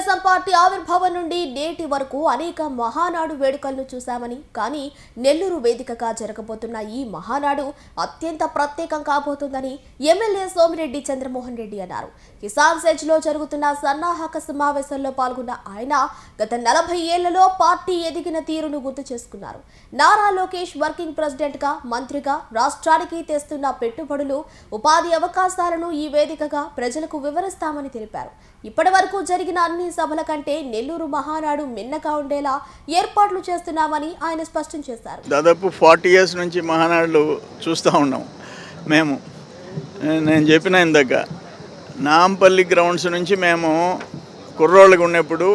Telugu Desam party ఆవిర్భావం నుండి నేటి వరకు అనేక మహానాడు వేడుకలను చూశామని, కానీ నెల్లూరు వేదికగా జరగబోతున్న ఈ మహానాడు అత్యంత ప్రత్యేకం కాబోతుందని ఎమ్మెల్యే సోమిరెడ్డి చంద్రమోహన్ రెడ్డి అన్నారు. కిసాన్ సెజ్లో జరుగుతున్న సన్నాహక సమావేశంలో పాల్గొన్న ఆయన గత 40 ఏళ్లలో పార్టీ ఎదిగిన తీరును గుర్తు చేసుకున్నారు. నారా లోకేష్ వర్కింగ్ ప్రెసిడెంట్ గా, మంత్రిగా రాష్ట్రానికి తెస్తున్న పెట్టుబడులు, ఉపాధి అవకాశాలను ఈ వేదికగా ప్రజలకు వివరిస్తామని తెలిపారు. ఇప్పటి వరకు జరిగిన అన్ని సభల కంటే నెల్లూరు మహానాడు మిన్నగా ఉండేలా ఏర్పాట్లు చేస్తున్నామని ఆయన స్పష్టం చేశారు. దాదాపు 40 years నుంచి మహానాడులు చూస్తూ ఉన్నాం. నేను చెప్పిన ఇందాక నాంపల్లి గ్రౌండ్స్ నుంచి మేము కుర్రోళ్ళగా ఉన్నప్పుడు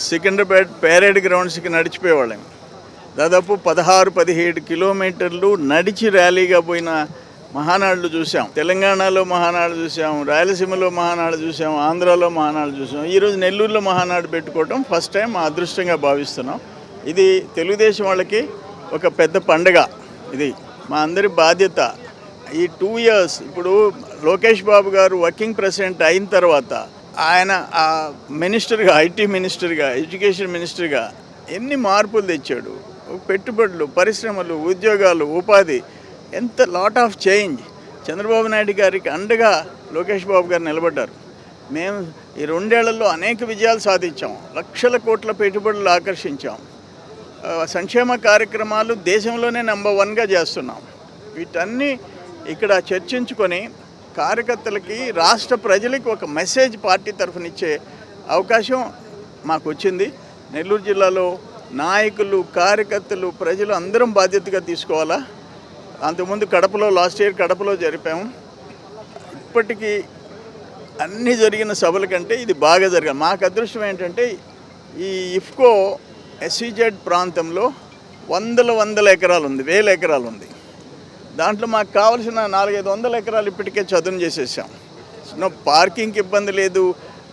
సికింద్రాబాద్ పేరేడ్ గ్రౌండ్స్కి నడిచిపోయేవాళ్ళం. దాదాపు 16-17 కిలోమీటర్లు నడిచి ర్యాలీగా పోయిన మహానాడులు చూసాం. తెలంగాణలో మహానాడు చూసాం, రాయలసీమలో మహానాడు చూసాం, ఆంధ్రాలో మహానాడు చూసాం. ఈరోజు నెల్లూరులో మహానాడు పెట్టుకోవటం ఫస్ట్ టైం మా అదృష్టంగా భావిస్తున్నాం. ఇది తెలుగుదేశం వాళ్ళకి ఒక పెద్ద పండుగ. ఇది మా అందరి బాధ్యత. ఈ 2 years ఇప్పుడు లోకేష్ బాబు గారు వర్కింగ్ ప్రెసిడెంట్ అయిన తర్వాత ఆయన మినిస్టర్గా, ఐటీ మినిస్టర్గా, ఎడ్యుకేషన్ మినిస్టర్గా ఎన్ని మార్పులు తెచ్చాడు. పెట్టుబడులు, పరిశ్రమలు, ఉద్యోగాలు, ఉపాధి, ఎంత lot of change. Chandrababu Naidu గారికి అండగా లోకేష్ బాబు గారు నిలబడ్డారు. మేము ఈ 2 ఏళ్లలో అనేక విజయాలు సాధించాం. లక్షల కోట్ల పెట్టుబడులు ఆకర్షించాం. సంక్షేమ కార్యక్రమాలు దేశంలోనే నెంబర్ 1గా చేస్తున్నాం. వీటన్నీ ఇక్కడ చర్చించుకొని కార్యకర్తలకి, రాష్ట్ర ప్రజలకి ఒక మెసేజ్ పార్టీ తరఫునిచ్చే అవకాశం మాకు వచ్చింది. నెల్లూరు జిల్లాలో నాయకులు, కార్యకర్తలు, ప్రజలు అందరం బాధ్యతగా తీసుకోవాలా. అంతకుముందు కడపలో, లాస్ట్ ఇయర్ కడపలో జరిపాము. ఇప్పటికీ అన్నీ జరిగిన సభల కంటే ఇది బాగా జరగాలి. మాకు అదృష్టం ఏంటంటే ఈ ఇఫ్కో SEZ ప్రాంతంలో వందల ఎకరాలు ఉంది, 1000 ఎకరాలు ఉంది. దాంట్లో మాకు కావాల్సిన 400-500 ఎకరాలు ఇప్పటికే చదును చేసేసాం. పార్కింగ్కి ఇబ్బంది లేదు,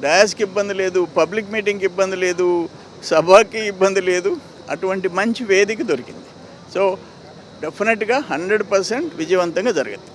డయాస్కి ఇబ్బంది లేదు, పబ్లిక్ మీటింగ్కి ఇబ్బంది లేదు, సభకి ఇబ్బంది లేదు. అటువంటి మంచి వేదిక దొరికింది. సో డెఫినెట్గా 100% విజయవంతంగా జరుగుతుంది.